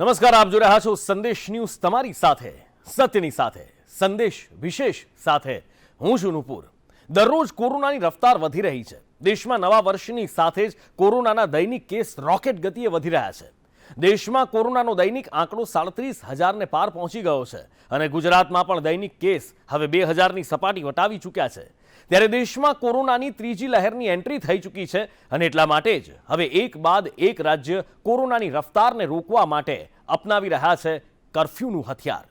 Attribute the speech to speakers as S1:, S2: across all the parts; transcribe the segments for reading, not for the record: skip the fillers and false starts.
S1: નમસ્કાર, આપ જોઈ રહ્યા છો સંદેશ ન્યૂઝ, તમારી સાથે સત્યની સાથે સંદેશ વિશેષ સાથે હું છું નુપુર। દરરોજ કોરોનાની રફતાર વધી રહી છે। દેશમાં નવા વર્ષની સાથે જ કોરોનાના દૈનિક કેસ રોકેટ ગતિએ વધી રહ્યા છે। દેશમાં કોરોનાનો દૈનિક આંકડો 37,000ને પાર પહોંચી ગયો છે અને ગુજરાતમાં પણ દૈનિક કેસ હવે 2,000ની સપાટી વટાવી ચૂક્યા છે। ત્યારે દેશમાં કોરોનાની ત્રીજી લહેરની એન્ટ્રી થઈ ચૂકી છે અને એટલા માટે જ હવે એક બાદ એક રાજ્ય કોરોનાની રફતારને રોકવા માટે અપનાવી રહ્યા છે કર્ફ્યુનું હથિયાર।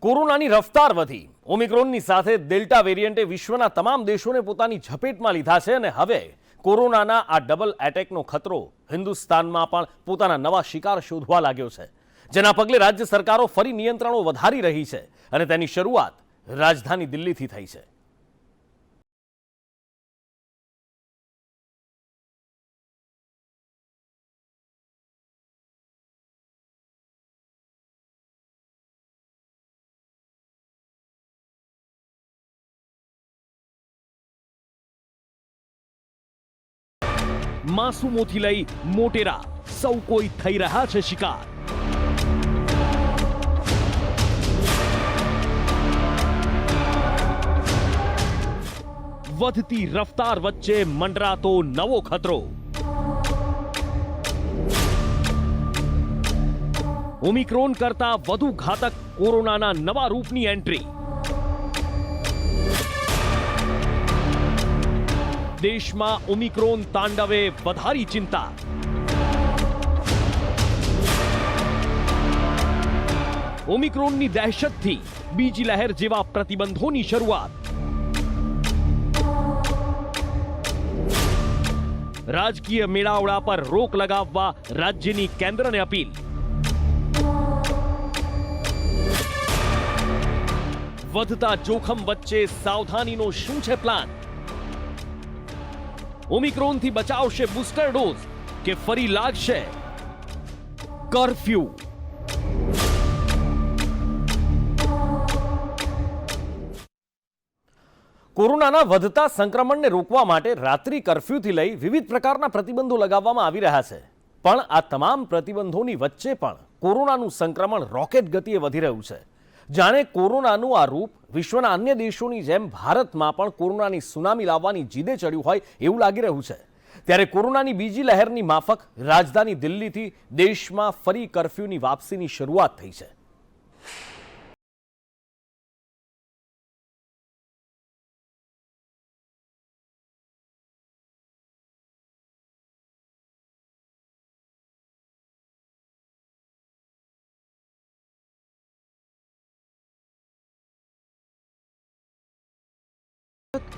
S1: કોરોનાની રફતાર વધી, ઓમિક્રોનની સાથે ડેલ્ટા વેરિયન્ટે વિશ્વના તમામ દેશોને પોતાની ઝપેટમાં લીધા છે અને હવે કોરોનાના આ ડબલ એટેકનો ખતરો હિન્દુસ્તાનમાં પણ પોતાના નવા શિકાર શોધવા લાગ્યો છે, જેના પગલે રાજ્ય સરકારો ફરી નિયંત્રણો વધારી રહી છે અને તેની શરૂઆત રાજધાની દિલ્હીથી થઈ છે। માસૂમોથી લઈ મોટેરા સૌ કોઈ થઈ રહ્યા છે શિકાર। વધતી રફતાર વચ્ચે મંડરાતો નવો ખતરો। ઓમિક્રોન કરતા વધુ ઘાતક કોરોનાના નવા રૂપની એન્ટ્રી। દેશમાં ઓમિક્રોન તાંડવે વધારી ચિંતા। ઓમિક્રોનની દહેશતથી બીજી લહેર જેવા પ્રતિબંધોની શરૂઆત। રાજકીય મેળાવડા પર રોક લગાવવા રાજ્યની કેન્દ્રને અપીલ। વધતા જોખમ વચ્ચે સાવધાનીનો શું છે પ્લાન? ઓમિક્રોનથી બચાવશે બૂસ્ટર ડોઝ કે ફરી લાગશે કર્ફ્યુ? કોરોનાના વધતા સંક્રમણને રોકવા માટે રાત્રિ કર્ફ્યુથી લઈ વિવિધ પ્રકારના પ્રતિબંધો લગાવવામાં આવી રહ્યા છે, પણ આ તમામ પ્રતિબંધોની વચ્ચે પણ કોરોનાનું સંક્રમણ રોકેટ ગતિએ વધી રહ્યું છે। જાણે કોરોનાનું આ રૂપ વિશ્વના અન્ય દેશોની જેમ ભારતમાં પણ કોરોનાની સુનામી લાવવાની જીદે ચડ્યું હોય એવું લાગી રહ્યું છે। ત્યારે કોરોનાની બીજી લહેરની માફક રાજધાની દિલ્હીથી દેશમાં ફરી કર્ફ્યુની વાપસીની શરૂઆત થઈ છે।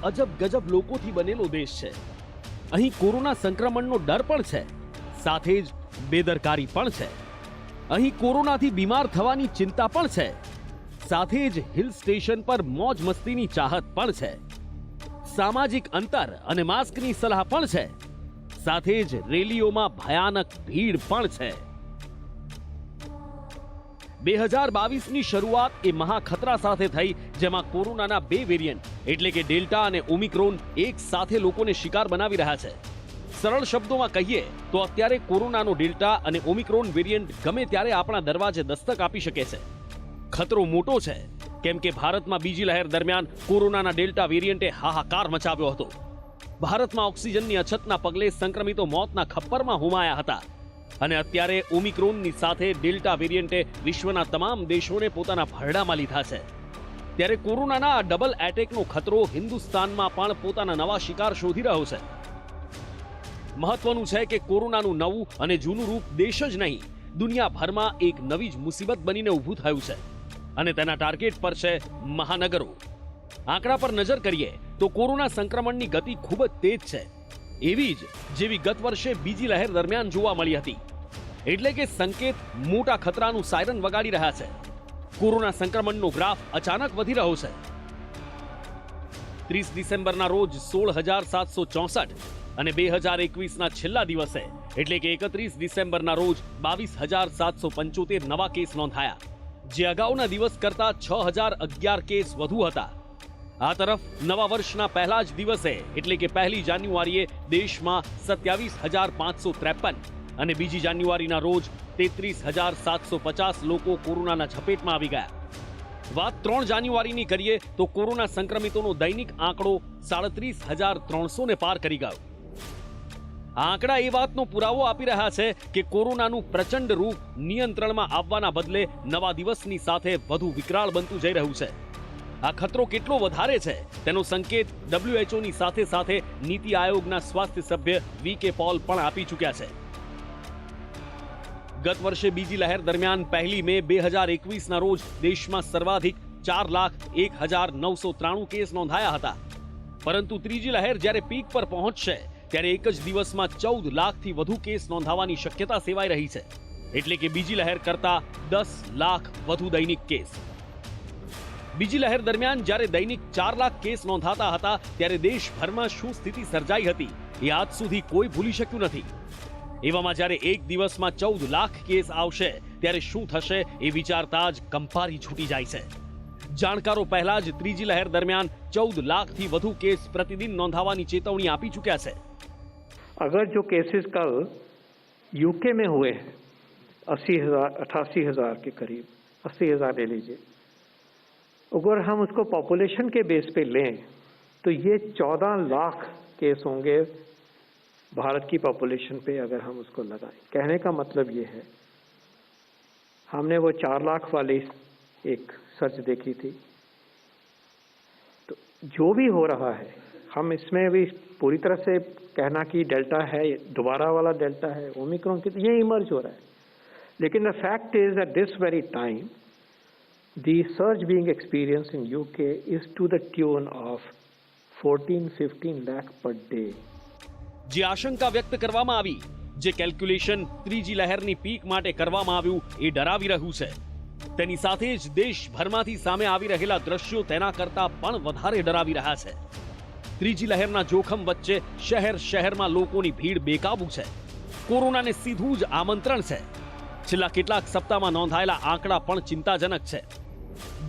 S1: અજબ ગજબ લોકોથી બનેલો દેશ છે। અહીં કોરોના સંક્રમણનો ડર પણ છે, સાથે જ બેદરકારી પણ છે। અહીં કોરોનાથી બીમાર થવાની ચિંતા પણ છે, સાથે જ હિલ સ્ટેશન પર મોજ મસ્તીની ચાહત પણ છે। સામાજિક અંતર અને માસ્કની સલાહ પણ છે, સાથે જ રેલીઓમાં ભયાનક ભીડ પણ છે। 2022ની શરૂઆત એ મહાખતરા સાથે થઈ, જેમાં કોરોનાના બે વેરિયન્ટ એટલે કે ડેલ્ટા અને ઓમિક્રોન એક સાથે લોકોને શિકાર બનાવી રહ્યા છે। સરળ શબ્દોમાં કહીએ તો અત્યારે કોરોનાનો ડેલ્ટા અને ઓમિક્રોન વેરિયન્ટ ગમે ત્યારે આપણા દરવાજે દસ્તક આપી શકે છે। ખતરો મોટો છે, કેમ કે ભારતમાં બીજી લહેર દરમિયાન કોરોનાના ડેલ્ટા વેરિયન્ટે હાહાકાર મચાવ્યો હતો। ભારતમાં ઓક્સિજનની અછતના પગલે સંક્રમિતો મોતના ખપ્પરમાં હોમાયા હતા અને અત્યારે ઓમિક્રોનની સાથે ડેલ્ટા વેરિયન્ટે વિશ્વના તમામ દેશોને પોતાના ભરડામાં લીધા છે। ત્યારે કોરોનાના આ ડબલ એટેકનો ખતરો હિન્દુસ્તાનમાં પણ પોતાના નવા શિકાર શોધી રહ્યો છે। મહત્વનું છે કે કોરોનાનું નવું અને જૂનું રૂપ દેશ જ નહીં, દુનિયાભરમાં એક નવી જ મુસીબત બનીને ઊભું થયું છે અને તેના ટાર્ગેટ પર છે મહાનગરો। આંકડા પર નજર કરીએ તો કોરોના સંક્રમણની ગતિ ખૂબ જ તેજ છે, એવી જ જેવી ગત વર્ષે બીજી લહેર દરમિયાન જોવા મળી હતી। એટલે કે સંકેત મોટા ખતરાનું સાયરન વગાડી રહ્યા છે। કોરોના સંક્રમણનો ગ્રાફ અચાનક વધી રહ્યો છે. 30 ડિસેમ્બરના રોજ 16,764 અને 2021ના છેલ્લા દિવસે એટલે કે 31 ડિસેમ્બરના રોજ 22,775 નવા કેસ નોંધાયા, જે અગાઉના દિવસ કરતા 6,011 કેસ વધુ હતા. આ તરફ નવા વર્ષના પહેલા જ દિવસે એટલે કે 1 જાન્યુઆરીએ દેશમાં 27,553 અને 2 જાન્યુઆરીના રોજ 33,750 લોકો કોરોનાના ઝપેટમાં આવી ગયા. વાત 3 જાન્યુઆરીની કરીએ તો કોરોના સંક્રમિતોનો દૈનિક આંકડો 37,300ને પાર કરી ગયો. આ આંકડા એ વાતનો પુરાવો આપી રહ્યા છે કે કોરોનાનું પ્રચંડ રૂપ નિયંત્રણમાં આવવાના બદલે નવા દિવસની સાથે વધુ વિકરાળ બનતું જઈ રહ્યું છે. આ ખતરો કેટલો વધારે છે તેનો સંકેત WHOની સાથે સાથે નીતિ આયોગના સ્વાસ્થ્ય સભ્ય VK પૉલ પણ આપી ચૂક્યા છે. ગત વર્ષે બીજી લહેર દરમિયાન 1 મે 2021ના રોજ દેશમાં સર્વાધિક 4,01,993 કેસ નોંધાયા હતા. પરંતુ ત્રીજી લહેર જ્યારે પીક પર પહોંચશે ત્યારે એક જ દિવસમાં 14 લાખથી વધુ કેસ નોંધાવાની શક્યતા સેવાઈ રહી છે. એટલે કે બીજી લહેર કરતા 10 લાખ વધુ દૈનિક કેસ. બીજી લહેર દરમિયાન જ્યારે દૈનિક 4 લાખ કેસ નોંધાતા હતા ત્યારે દેશભરમાં શું સ્થિતિ સર્જાઈ હતી એ આજ સુધી કોઈ ભૂલી શક્યું નથી. એવામાં જ્યારે એક દિવસમાં 14 લાખ કેસ આવશે ત્યારે શું થશે એ વિચારતા જ કંપારી છૂટી જાય છે. જાણકારો પહેલા જ ત્રીજી લહેર દરમિયાન 14 લાખથી વધુ કેસ પ્રતિદિન નોંધાવાની ચેતવણી આપી ચૂક્યા છે.
S2: अगर जो केसेस कल यूके में हुए हैं 88,000 के करीब 80,000 ले लीजिए, अगर हम उसको पॉपुलेशन के बेस पे लें तो ये 14 लाख केस होंगे भारत की पॉपुलेशन पे अगर हम उसको लगाएं. कहने का मतलब ये है, हमने वो 4 लाख वाली एक सर्च देखी थी, तो जो भी हो रहा है हम इसमें भी पूरी तरह से कहना कि डेल्टा है, दोबारा वाला डेल्टा है, ओमिक्रॉन की, ये इमर्ज हो रहा है. लेकिन the fact is at this very time the surge being experience in UK is to the tune of 14-15 lakh per day.
S1: જે આશંકા વ્યક્ત કરવામાં આવી, જે કેલ્ક્યુલેશન ત્રીજી લહેરની પીક માટે કરવામાં આવ્યું એ ડરાવી રહ્યું છે. તેની સાથે જ દેશભરમાંથી સામે આવી રહેલા દ્રશ્યો તેના કરતા પણ વધારે ડરાવી રહ્યા છે. ત્રીજી લહેરના જોખમ વચ્ચે શહેરમાં લોકોની ભીડ બેકાબુ છે. કોરોનાને સીધું જ આમંત્રણ છે. છેલ્લા કેટલાક સપ્તાહમાં નોંધાયેલા આંકડા પણ ચિંતાજનક છે.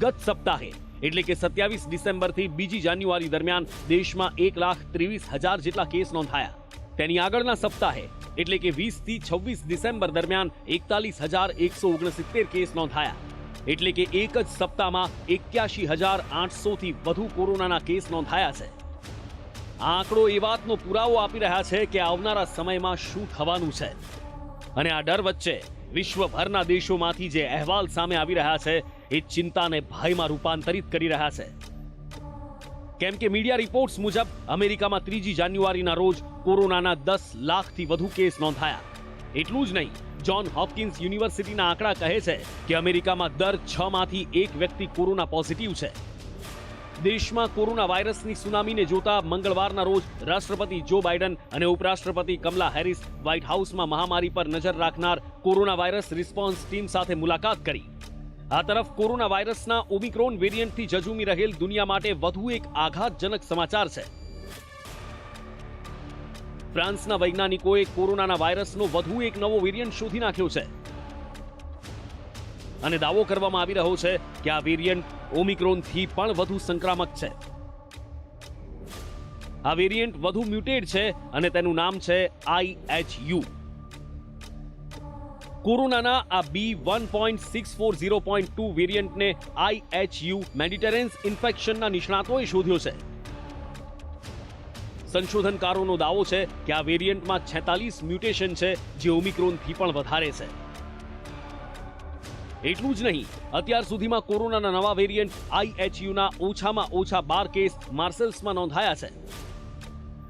S1: ગત સપ્તાહે એટલે કે 27 ડિસેમ્બરથી 2 જાન્યુઆરી દરમિયાન દેશમાં 1,23,000 જેટલા કેસ નોંધાયા. તેની આગળના સપ્તાહે એટલે કે 20 થી 26 ડિસેમ્બર દરમિયાન 41,169 કેસ નોંધાયા. એટલે કે એક જ સપ્તાહમાં 81,800થી વધુ કોરોનાના કેસ નોંધાયા છે. આ આંકડો એ વાતનો પુરાવો આપી રહ્યા છે કે આવનારા સમયમાં શું થવાનું છે. અને આ ડર વચ્ચે વિશ્વભરના દેશોમાંથી જે અહેવાલ સામે આવી રહ્યા છે એ ચિંતાને ભયમાં રૂપાંતરિત કરી રહ્યા છે. કેમ કે મીડિયા રિપોર્ટ્સ મુજબ અમેરિકામાં 3 જાન્યુઆરીના રોજ કોરોનાના 10 લાખથી વધુ કેસ નોંધાયા. એટલું જ નહીં, જ્હોન હોપકિન્સ યુનિવર્સિટીના આંકડા કહે છે કે અમેરિકામાં દર 6 માંથી 1 વ્યક્તિ કોરોના પોઝિટિવ છે. દેશમાં કોરોના વાયરસની સુનામીને જોતા મંગળવારના રોજ રાષ્ટ્રપતિ જો બાઇડન અને ઉપરાષ્ટ્રપતિ કમલા હેરિસ વ્હાઇટ હાઉસમાં મહામારી પર નજર રાખનાર કોરોના વાયરસ રિસ્પોન્સ ટીમ સાથે મુલાકાત કરી. આ તરફ કોરોના વાયરસના ઓમિક્રોન વેરિયન્ટથી ઝઝૂમી રહેલ દુનિયા માટે વધુ એક આઘાતજનક સમાચાર છે. ફ્રાન્સના વૈજ્ઞાનિકોએ કોરોનાના વાયરસનો વધુ એક નવો વેરિયન્ટ શોધી નાખ્યો છે અને દાવો કરવામાં આવી રહ્યો છે કે આ વેરિયન્ટ ઓમિક્રોનથી પણ વધુ સંક્રામક છે. આ વેરિયન્ટ વધુ મ્યુટેડ છે અને તેનું નામ છે IHU. કોરોનાના આ B1.640.2 વેરિયન્ટને IHU મેડિટેરેન્સ ઇન્ફેક્શનના નિષ્ણાતોએ શોધ્યો છે. સંશોધનકારોનો દાવો છે કે આ વેરિયન્ટમાં 46 મ્યુટેશન છે જે ઓમિક્રોનથી પણ વધારે છે. એટલું જ નહીં, અત્યાર સુધીમાં કોરોનાના નવા વેરિયન્ટ IHUના ઓછામાં ઓછા 12 કેસ માર્સેલ્સમાં નોંધાયા છે.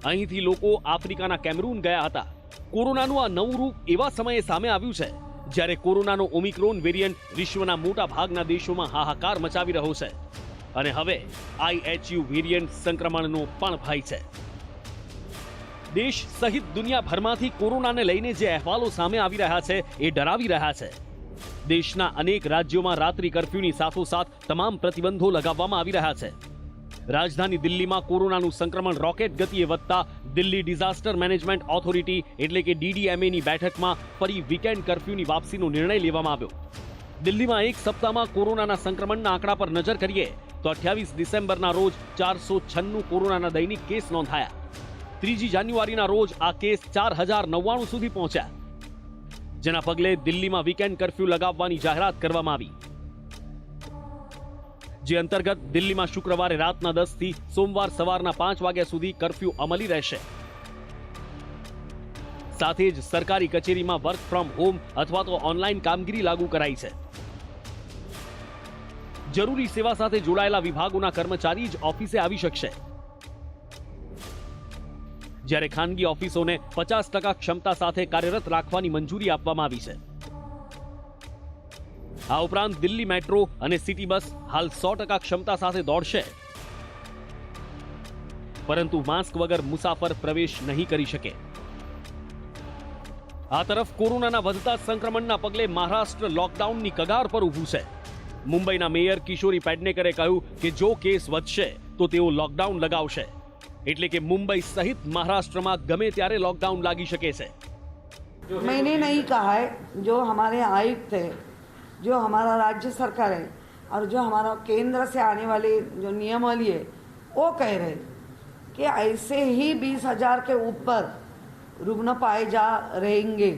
S1: અહીંથી લોકો આફ્રિકાના કેમરૂન ગયા હતા. કોરોનાનું આ નવું રૂપ એવા સમયે સામે આવ્યું છે જ્યારે કોરોનાનો ઓમિક્રોન વેરિયન્ટ વિશ્વના મોટા ભાગના દેશોમાં હાહાકાર મચાવી રહ્યો છે અને હવે IHU વેરિયન્ટ સંક્રમણનો પણ ભય છે. દેશ સહિત દુનિયાભરમાંથી કોરોનાને લઈને જે અહેવાલો સામે આવી રહ્યા છે એ ડરાવી રહ્યા છે. દેશના અનેક રાજ્યોમાં રાત્રિ કર્ફ્યુની સાથોસાથ તમામ પ્રતિબંધો લગાવવામાં આવી રહ્યા છે. રાજધાની દિલ્હીમાં કોરોનાનું સંક્રમણ રોકેટ ગતિએ વધતા દિલ્હી ડિઝાસ્ટર મેનેજમેન્ટ ઓથોરિટી એટલે કે DDMA ની બેઠકમાં ફરી વીકેન્ડ કર્ફ્યુની વાપસીનો નિર્ણય લેવામાં આવ્યો. દિલ્હીમાં એક સપ્તાહમાં કોરોનાના સંક્રમણના આંકડા પર નજર કરીએ તો 28 ડિસેમ્બરના રોજ 496 કોરોનાના દૈનિક કેસ નોંધાયા. 3 જાન્યુઆરીના રોજ આ કેસ 4099 સુધી પહોંચ્યા, જેના પગલે દિલ્હીમાં વીકેન્ડ કર્ફ્યુ લગાવવાની જાહેરાત કરવામાં આવી, જે અંતર્ગત દિલ્હીમાં શુક્રવારે રાતના 10 થી સોમવાર સવારના 5 વાગ્યા સુધી કર્ફ્યુ અમલી રહેશે. સાથે જ સરકારી કચેરીમાં વર્ક ફ્રોમ હોમ અથવા તો ઓનલાઈન કામગીરી લાગુ કરાઈ છે. જરૂરી સેવા સાથે જોડાયેલા વિભાગોના કર્મચારી જ ઓફિસે આવી શકશે, જ્યારે ખાનગી ઓફિસોને 50% ક્ષમતા સાથે કાર્યરત રાખવાની મંજૂરી આપવામાં આવી છે. આ ઉપરાંત દિલ્હી મેટ્રો અને સિટી બસ હાલ 100% ક્ષમતા સાથે દોડશે, પરંતુ માસ્ક વગર મુસાફર પ્રવેશ નહીં કરી શકે. આ તરફ કોરોનાના વધતા સંક્રમણના પગલે મહારાષ્ટ્ર લોકડાઉનની કગાર પર ઊભું છે. મુંબઈના મેયર કિશોરી પેડનેકરે કહ્યું કે જો કેસ વધશે તો તેઓ લોકડાઉન લગાવશે, એટલે કે મુંબઈ સહિત મહારાષ્ટ્રમાં ગમે ત્યારે લોકડાउन લાગી શકે છે.
S3: मैंने नहीं कहा है, जो हमारे आयुक्त है, जो हमारा राज्य सरकार है और जो हमारा केंद्र से आने वाले जो नियमावली है वो कह रहे कि ऐसे ही 20,000 के ऊपर रुग्ण पाए जा रहेंगे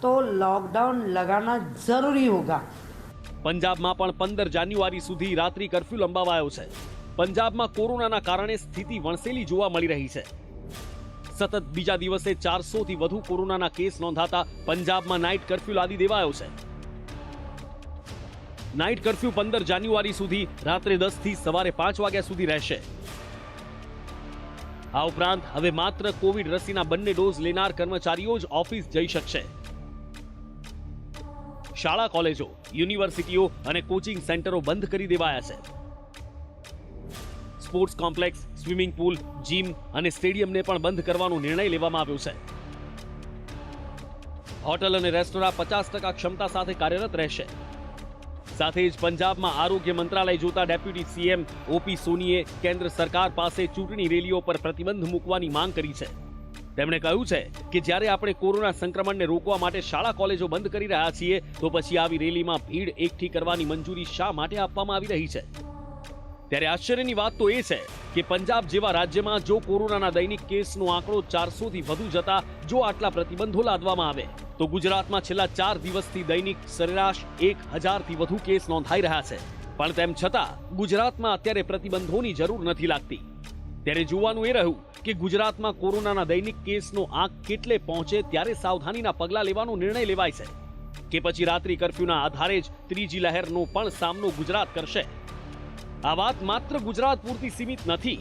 S3: तो लॉकडाउन लगाना जरूरी होगा.
S1: પંજાબમાં પણ 15 જાન્યુઆરી સુધી રાત્રિ કર્ફ્યુ લંબાવાયો છે. પંજાબમાં કોરોનાના કારણે સ્થિતિ વણસેલી જોવા મળી રહી છે. સતત બીજા દિવસે 400 થી વધુ કોરોનાના કેસ નોંધાતા પંજાબમાં નાઇટ કર્ફ્યુ લાદી દેવાયો છે. નાઇટ કર્ફ્યુ 15 જાન્યુઆરી સુધી રાત્રે 10 થી સવારે 5 વાગ્યા સુધી રહેશે. આ ઉપરાંત હવે માત્ર કોવિડ રસીના બંને ડોઝ લેનાર કર્મચારીઓ જ ઓફિસ જઈ શકશે. શાળા કોલેજો, યુનિવર્સિટીઓ અને કોચિંગ સેન્ટરો બંધ કરી દેવાયા છે. Sports complex, swimming pool, gym અને સ્ટેડિયમને પણ બંધ કરવાનો નિર્ણય લેવામાં આવ્યો છે. હોટલ અને રેસ્ટોરાં 50% ક્ષમતા સાથે કાર્યરત રહેશે. સાથે જ પંજાબમાં આરોગ્ય મંત્રાલય જોતા ડેપ્યુટી CM OP સોનીએ કેન્દ્ર સરકાર પાસે ચૂંટણી રેલીઓ પર પ્રતિબંધ મૂકવાની માંગ કરી છે. તેમણે કહ્યું છે કે જ્યારે આપણે કોરોના સંક્રમણને રોકવા માટે શાળા કોલેજો બંધ કરી રહ્યા છીએ તો પછી આવી રેલીમાં ભીડ એકઠી કરવાની મંજૂરી શા માટે આપવામાં આવી રહી છે? ત્યારે આશ્ચર્યની વાત તો એ છે કે પંજાબ જેવા રાજ્યમાં જો કોરોનાના દૈનિક કેસનો આંકડો 400 થી વધુ જતા જો આટલા પ્રતિબંધો લાદવામાં આવે તો ગુજરાતમાં છેલ્લા 4 દિવસથી દૈનિક સરેરાશ 1000 થી વધુ કેસ નોંધાઈ રહ્યા છે. પણ તેમ છતાં ગુજરાતમાં અત્યારે પ્રતિબંધોની જરૂર નથી લાગતી. ત્યારે જોવાનું એ રહ્યું કે ગુજરાતમાં કોરોનાના દૈનિક કેસનો આંક કેટલે પહોંચે ત્યારે સાવધાનીના પગલાં લેવાનો નિર્ણય લેવાય છે કે પછી રાત્રિ કર્ફ્યુના આધારે જ ત્રીજી લહેરનો પણ સામનો ગુજરાત કરશે. આ વાત માત્ર ગુજરાત પૂરતી સીમિત નથી.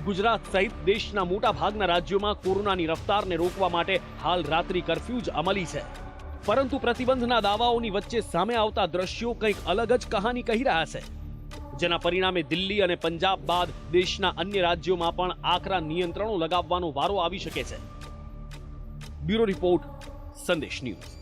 S1: ગુજરાત સહિત દેશના મોટા ભાગના રાજ્યોમાં કોરોનાની રફતારને રોકવા માટે હાલ રાત્રિ કર્ફ્યુ જ અમલી છે. પરંતુ પ્રતિબંધના દાવાઓની વચ્ચે સામે આવતા દ્રશ્યો કંઈક અલગ જ કહાની કહી રહ્યા છે, જેના પરિણામે દિલ્હી અને પંજાબ બાદ દેશના અન્ય રાજ્યોમાં પણ આકરા નિયંત્રણો લગાવવાનો વારો આવી શકે છે. બ્યુરો રિપોર્ટ, સંદેશ ન્યૂઝ.